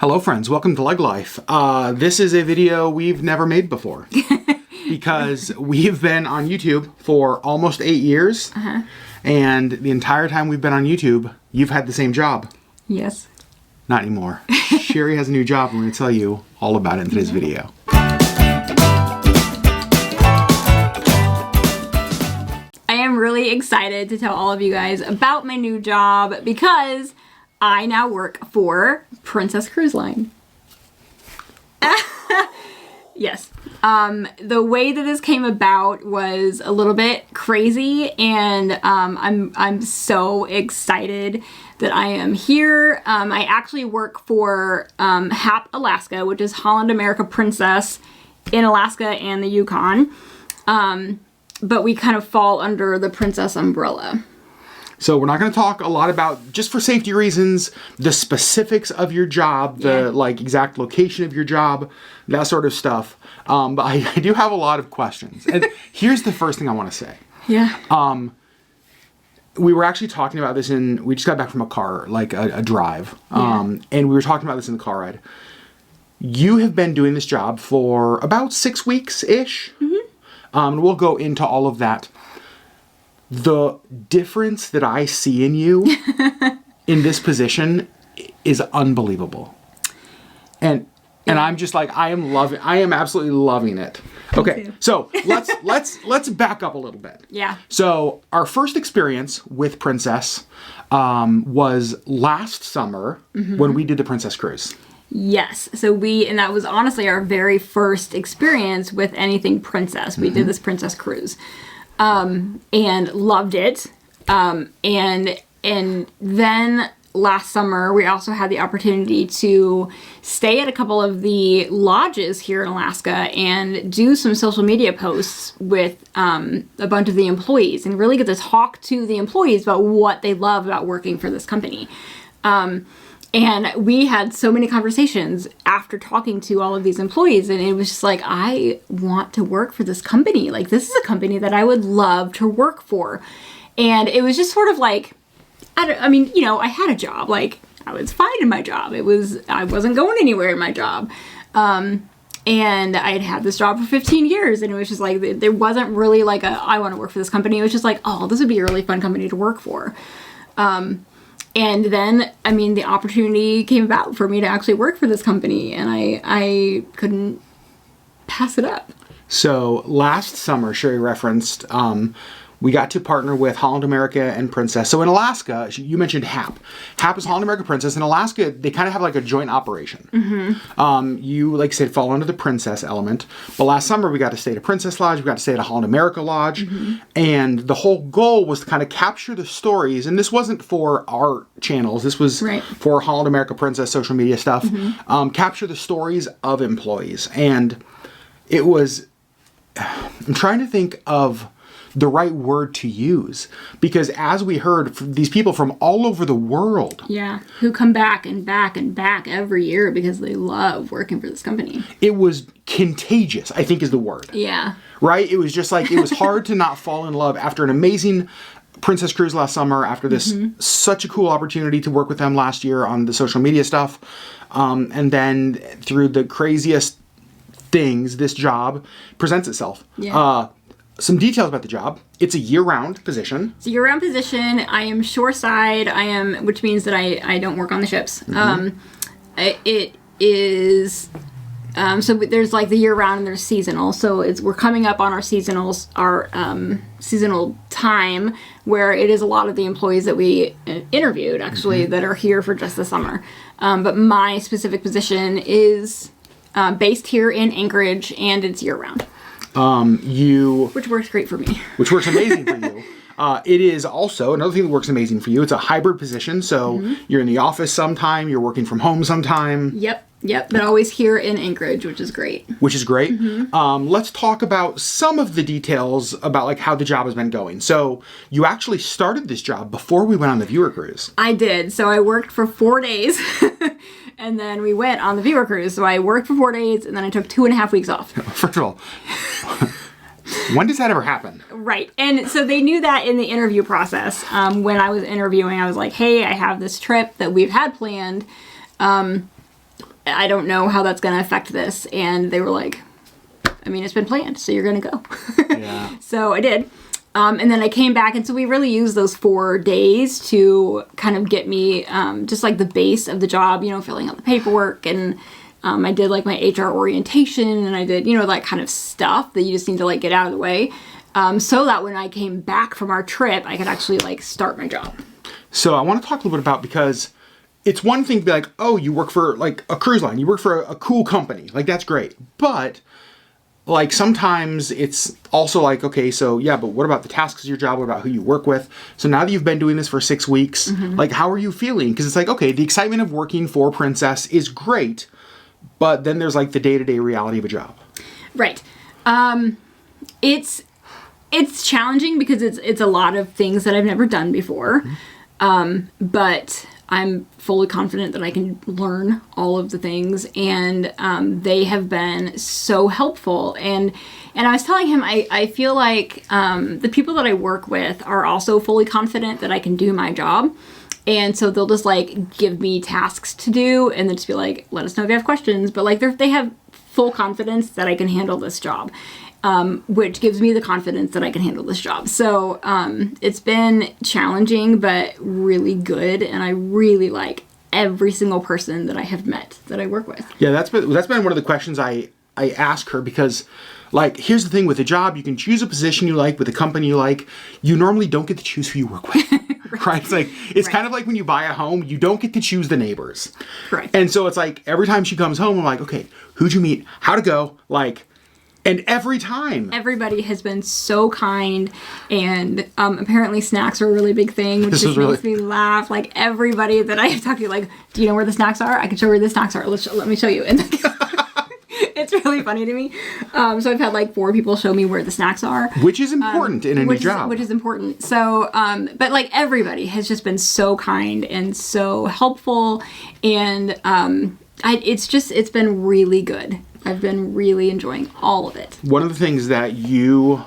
Hello friends, welcome to LeggLife. This is a video we've never made before because we've been on YouTube for almost 8 years and the entire time we've been on YouTube, you've had the same job. Yes. Not anymore. Sherri has a new job and we're going to tell you all about it in today's video. I am really excited to tell all of you guys about my new job because I now work for Princess Cruise Line. Yes. The way that this came about was a little bit crazy, and I'm so excited that I am here. I actually work for HAP Alaska, which is Holland America Princess in Alaska and the Yukon. But we kind of fall under the Princess umbrella. So we're not going to talk a lot about, just for safety reasons, the specifics of your job, the exact location of your job, that sort of stuff. But I do have a lot of questions. And here's the first thing I want to say. Yeah. We were actually talking about this we just got back from a car, like a drive. And we were talking about this in the car ride. You have been doing this job for about 6 weeks-ish. And we'll go into all of that. The difference that I see in you in this position is unbelievable. And I'm just like, I am absolutely loving it. Okay. So let's back up a little bit. Yeah. So our first experience with Princess was last summer when we did the Princess Cruise. Yes. So and that was honestly our very first experience with anything Princess. We did this Princess Cruise. And loved it. And then last summer, we also had the opportunity to stay at a couple of the lodges here in Alaska and do some social media posts with a bunch of the employees and really get to talk to the employees about what they love about working for this company. And we had so many conversations after talking to all of these employees, and it was just like, I want to work for this company. Like, this is a company that I would love to work for. And it was just sort of like, I had a job. Like, I was fine in my job. I wasn't going anywhere in my job. And I had this job for 15 years, and it was just like, there wasn't really like I want to work for this company. It was just like, oh, this would be a really fun company to work for. And then, the opportunity came about for me to actually work for this company, and I couldn't pass it up. So last summer, Sherri referenced, we got to partner with Holland America and Princess. So in Alaska, you mentioned HAP. HAP is Holland America Princess. In Alaska, they kind of have like a joint operation. You, like I said, fall under the Princess element. But last summer, we got to stay at a Princess Lodge. We got to stay at a Holland America Lodge. And the whole goal was to kind of capture the stories. And this wasn't for our channels. This was for Holland America Princess social media stuff. Capture the stories of employees. And it was, I'm trying to think of the right word to use, because as we heard from these people from all over the world, who come back and back and back every year because they love working for this company. It was contagious, I think is the word. Right? It was just like, it was hard to not fall in love after an amazing Princess Cruise last summer, after this such a cool opportunity to work with them last year on the social media stuff, and then through the craziest things, this job presents itself. Some details about the job. It's a year-round position. It's a year-round position. I am shoreside. Which means that I don't work on the ships. It is, so there's like the year-round and there's seasonal. So we're coming up on our seasonal time where it is a lot of the employees that we interviewed actually that are here for just the summer. But my specific position is based here in Anchorage, and it's year-round. Which works great for me. Which works amazing for you. It is also, another thing that works amazing for you, it's a hybrid position, so you're in the office sometime, you're working from home sometime. Yep, but always here in Anchorage, which is great. Let's talk about some of the details about like how the job has been going. So you actually started this job before we went on the viewer cruise. I did. So I worked for 4 days. And then we went on the viewer cruise. So I worked for 4 days, and then I took 2.5 weeks off. First of all, when does that ever happen? Right. And so they knew that in the interview process. When I was interviewing, I was like, hey, I have this trip that we've had planned. I don't know how that's going to affect this. And they were like, I mean, it's been planned, so you're going to go. Yeah. So I did. And then I came back, and so we really used those 4 days to kind of get me just like the base of the job, filling out the paperwork. And I did like my HR orientation, and I did, that kind of stuff that you just need to like get out of the way. So that when I came back from our trip, I could actually like start my job. So I want to talk a little bit about, because it's one thing to be like, oh, you work for like a cruise line, you work for a cool company, like that's great. But like sometimes it's also like, okay, so yeah, but what about the tasks of your job? What about who you work with? So now that you've been doing this for 6 weeks, like how are you feeling? Because it's like, okay, the excitement of working for Princess is great, but then there's like the day-to-day reality of a job. Right. It's challenging because it's a lot of things that I've never done before. But I'm fully confident that I can learn all of the things, and they have been so helpful. And I was telling him, I feel like the people that I work with are also fully confident that I can do my job. And so they'll just like give me tasks to do and then just be like, let us know if you have questions. But like they have full confidence that I can handle this job. Which gives me the confidence that I can handle this job. So it's been challenging, but really good. And I really like every single person that I have met that I work with. Yeah, that's been one of the questions I ask her, because like, here's the thing with a job, you can choose a position you like with a company you like. You normally don't get to choose who you work with. Right? It's like, it's kind of like when you buy a home, you don't get to choose the neighbors. Correct. And so it's like, every time she comes home, I'm like, okay, who'd you meet? How'd it go? Like, and every time. Everybody has been so kind, and apparently snacks are a really big thing, which just makes me laugh. Like, everybody that I have talked to, like, do you know where the snacks are? I can show you where the snacks are. Let me show you. And it's really funny to me. So I've had like 4 people show me where the snacks are. Which is important in a new job. Which is important. So, but like everybody has just been so kind and so helpful, and it's been really good. I've been really enjoying all of it. One of the things that you,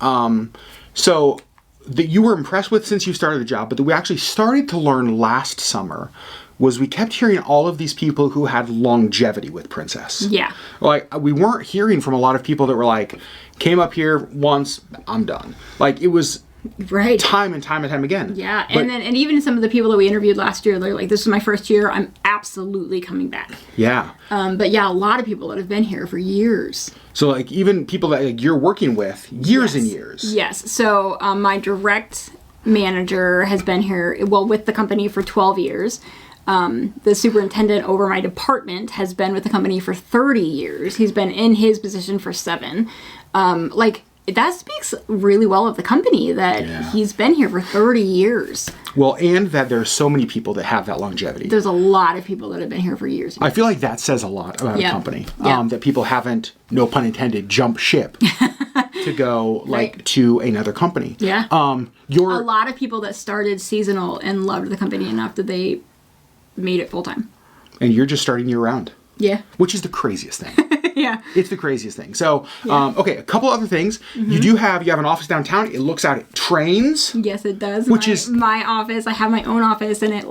that you were impressed with since you started the job, but that we actually started to learn last summer, was we kept hearing all of these people who had longevity with Princess. Yeah. Like, we weren't hearing from a lot of people that were like, came up here once, I'm done. Like, it was right. time and time again. Yeah, and even some of the people that we interviewed last year, they're like, this is my first year, I'm absolutely coming back. Yeah. But yeah, a lot of people that have been here for years. So like, even people that like, you're working with years and years. Yes. So my direct manager has been here, with the company for 12 years. The superintendent over my department has been with the company for 30 years. He's been in his position for 7. That speaks really well of the company that he's been here for 30 years. Well, and that there's so many people that have that longevity. There's a lot of people that have been here for years. I feel like that says a lot about a company. That people haven't, no pun intended, jumped ship to go to another company. Yeah. A lot of people that started seasonal and loved the company enough that they made it full time. And you're just starting year round. Yeah. Which is the craziest thing. Yeah. It's the craziest thing. So, okay, a couple other things. Mm-hmm. You have an office downtown. It looks out at trains. Yes, it does. Which is my office. I have my own office, and it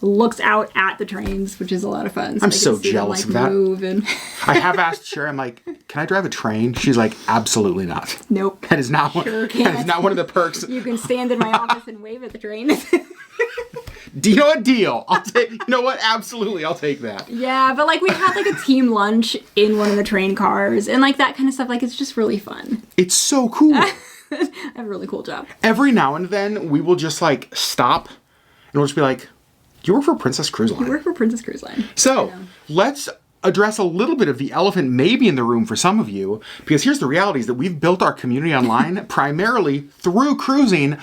looks out at the trains, which is a lot of fun. I'm so jealous of that. Move and I have asked Sherri, I'm like, can I drive a train? She's like, absolutely not. Nope. That is not Sure that is not one of the perks. You can stand in my office and wave at the train. Do you know what? Deal. I'll take. You know what? Absolutely, I'll take that. Yeah, but we had a team lunch in one of the train cars, and that kind of stuff. It's just really fun. It's so cool. I have a really cool job. Every now and then, we will just stop, and we'll just be like, "You work for Princess Cruise Line." You work for Princess Cruise Line. So let's address a little bit of the elephant maybe in the room for some of you, because here's the reality: is that we've built our community online primarily through cruising,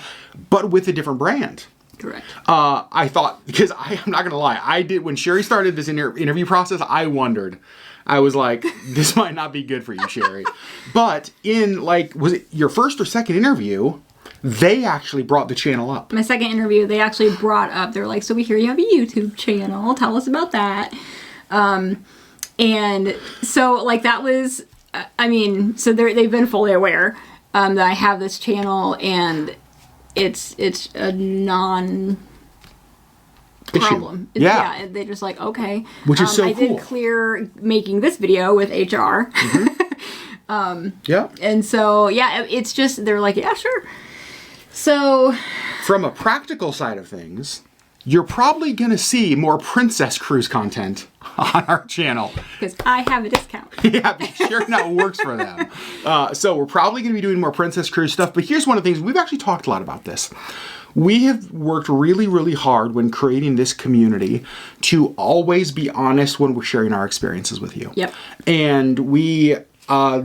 but with a different brand. Correct. I thought, because I'm not going to lie, I did, when Sherri started this interview process, I wondered. I was like, this might not be good for you, Sherri. But in, was it your first or second interview, they actually brought the channel up. My second interview, they actually brought up, they're like, so we hear you have a YouTube channel. Tell us about that. And so, that was, so they've been fully aware that I have this channel, and it's a non-profit problem. Yeah. They're just like, okay. Which is so I cool. did clear making this video with HR. Yeah. And so, yeah, it's just, they're like, yeah, sure. So, from a practical side of things, you're probably going to see more Princess Cruise content on our channel. Because I have a discount. Yeah, sure now works for them. So we're probably going to be doing more Princess Cruise stuff. But here's one of the things, we've actually talked a lot about this. We have worked really, really hard when creating this community to always be honest when we're sharing our experiences with you. Yep. And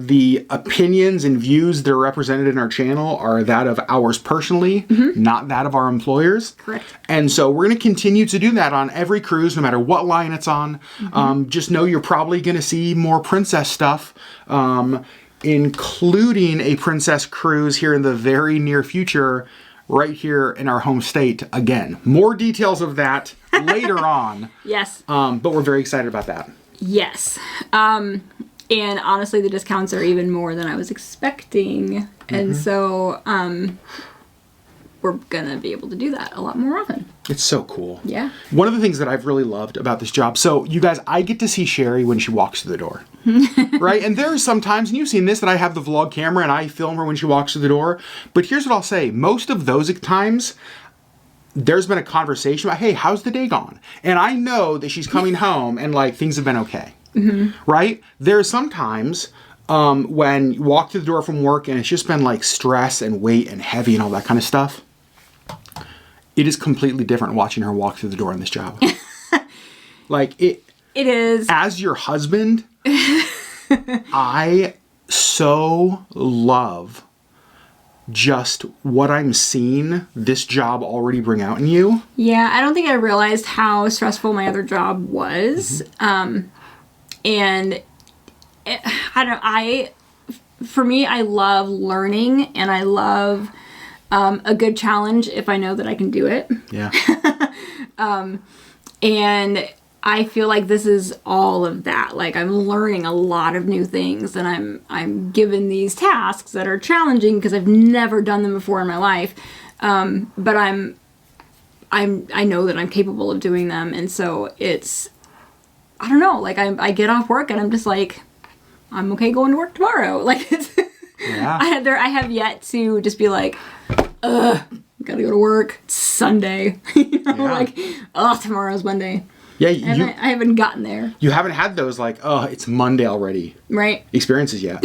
the opinions and views that are represented in our channel are that of ours personally, not that of our employers. Correct. And so we're going to continue to do that on every cruise, no matter what line it's on. Just know you're probably going to see more princess stuff, including a princess cruise here in the very near future, right here in our home state again. More details of that later on. Yes. But we're very excited about that. Yes. And honestly, the discounts are even more than I was expecting. And so we're going to be able to do that a lot more often. It's so cool. Yeah. One of the things that I've really loved about this job, so you guys, I get to see Sherri when she walks through the door, right? And there are some times, and you've seen this, that I have the vlog camera and I film her when she walks through the door. But here's what I'll say. Most of those times, there's been a conversation about, hey, how's the day gone? And I know that she's coming home and like things have been okay. Right? There's sometimes when you walk through the door from work and it's just been like stress and weight and heavy and all that kind of stuff. It is completely different watching her walk through the door in this job. Like it is. As your husband, I so love just what I'm seeing this job already bring out in you. Yeah, I don't think I realized how stressful my other job was. And for me, I love learning and I love a good challenge if I know that I can do it. Yeah. And I feel like this is all of that. Like I'm learning a lot of new things and I'm given these tasks that are challenging because I've never done them before in my life. But I know that I'm capable of doing them. And so it's, I don't know, like I get off work and I'm just like, I'm okay going to work tomorrow. Like it's, Yeah. I have yet to just be like, gotta go to work. It's Sunday. Like, tomorrow's Monday. Yeah, I haven't gotten there. You haven't had those like, oh, it's Monday already. Right. Experiences yet,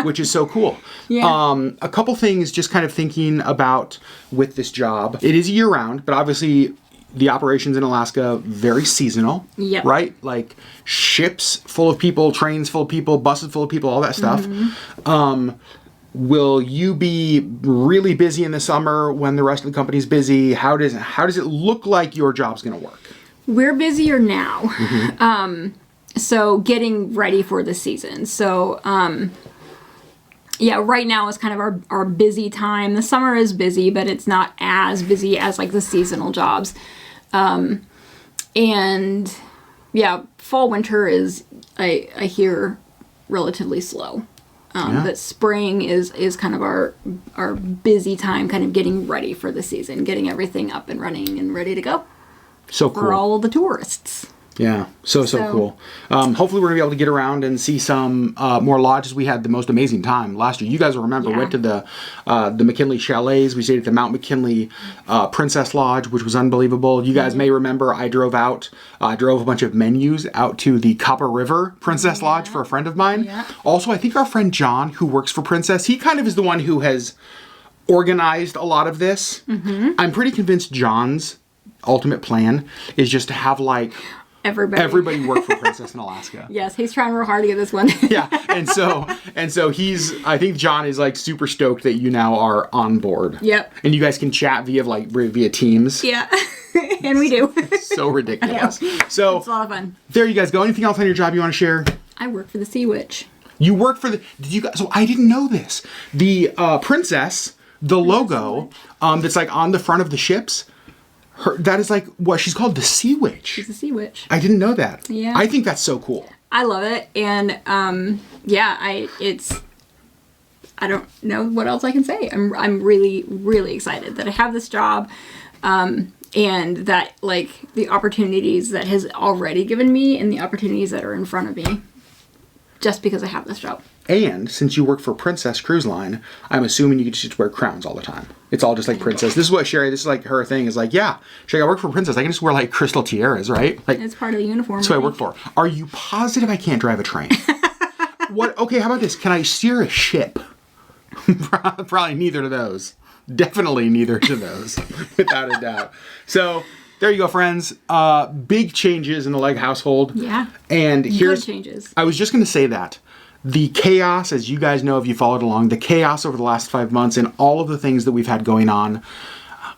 which is so cool. Yeah. A couple things just kind of thinking about with this job. It is year round, but obviously the operations in Alaska, very seasonal. Yep. Right? Like ships full of people, trains full of people, buses full of people, all that stuff. Will you be really busy in the summer when the rest of the company's busy? How does it look like your job's going to work? We're busier now. So getting ready for the season. So, right now is kind of our busy time. The summer is busy, but it's not as busy as like the seasonal jobs. Fall, winter is, I hear, relatively slow. But spring is kind of our busy time, kind of getting ready for the season, getting everything up and running and ready to go. So cool. For all of the tourists. Yeah, so cool. Hopefully we're going to be able to get around and see some more lodges. We had the most amazing time last year. You guys will remember, went to the McKinley Chalets. We stayed at the Mount McKinley Princess Lodge, which was unbelievable. You guys may remember I drove a bunch of menus out to the Copper River Princess Lodge for a friend of mine. Yeah. Also, I think our friend John, who works for Princess, he kind of is the one who has organized a lot of this. I'm pretty convinced John's ultimate plan is just to have like everybody work for Princess in Alaska. Yes, he's trying real hard to get this one. Yeah, and so I think John is like super stoked that you now are on board. Yep. And you guys can chat via Teams. Yeah, and we do. So ridiculous. So it's a lot of fun. There you guys go. Anything else on your job you want to share? I work for the Sea Witch. You work for so I didn't know this. The Princess, the logo that's like on the front of the ships. That is like what she's called, the Sea Witch. She's a Sea Witch. I didn't know that. Yeah. I think that's so cool. I love it, and I don't know what else I can say. I'm really, really excited that I have this job, and and that, like, the opportunities that has already given me and the opportunities that are in front of me just because I have this job. And since you work for Princess Cruise Line, I'm assuming you get to just wear crowns all the time. It's all just like Princess. This is what Sherri, this is like her thing, is like, yeah, Sherri, I work for Princess. I can just wear like crystal tiaras, right? Like, It's part of the uniform. that's what I work for. Are you positive I can't drive a train? What? Okay, how about this? Can I steer a ship? Probably neither of those. Definitely neither of those, without a doubt. So there you go, friends. Big changes in the Legg household. Yeah. And here's Good changes. I was just going to say that. The chaos, as you guys know if you followed along, the chaos over the last 5 months and all of the things that we've had going on,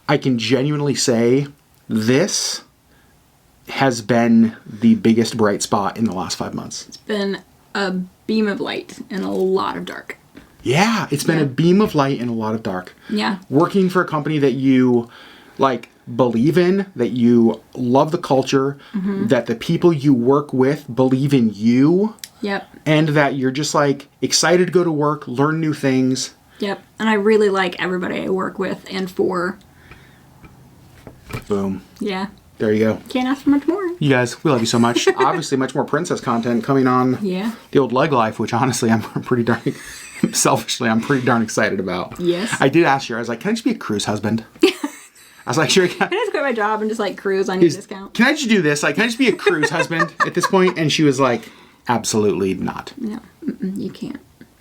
I can genuinely say this has been the biggest bright spot in the last 5 months. It's been a beam of light and a lot of dark. Yeah, it's been a beam of light and a lot of dark. Yeah. Working for a company that you like believe in, that you love the culture, that the people you work with believe in you. Yep. And that you're just like excited to go to work, learn new things. Yep. And I really like everybody I work with and for. Boom. Yeah. There you go. Can't ask for much more. You guys, we love you so much. Obviously, much more princess content coming on Yeah. the old LeggLife, which honestly, I'm pretty darn, selfishly, I'm pretty darn excited about. Yes. I did ask her, I was like, can I just be a cruise husband? I was like, sure. Can I just quit my job and just like cruise on your discount? Can I just do this? Like, can I just be a cruise husband at this point? And she was like, absolutely not. No. You can't.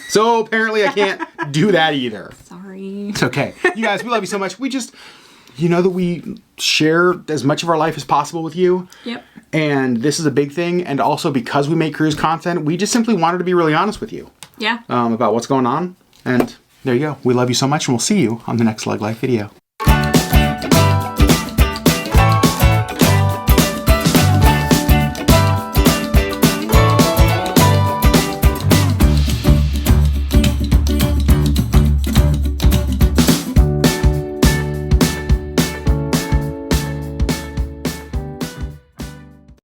So apparently I can't do that either. Sorry. It's okay. You guys, we love you so much. We just, you know that we share as much of our life as possible with you. Yep. And this is a big thing. And also because we make cruise content, we just simply wanted to be really honest with you Yeah. about what's going on. And there you go. We love you so much and we'll see you on the next LeggLife video.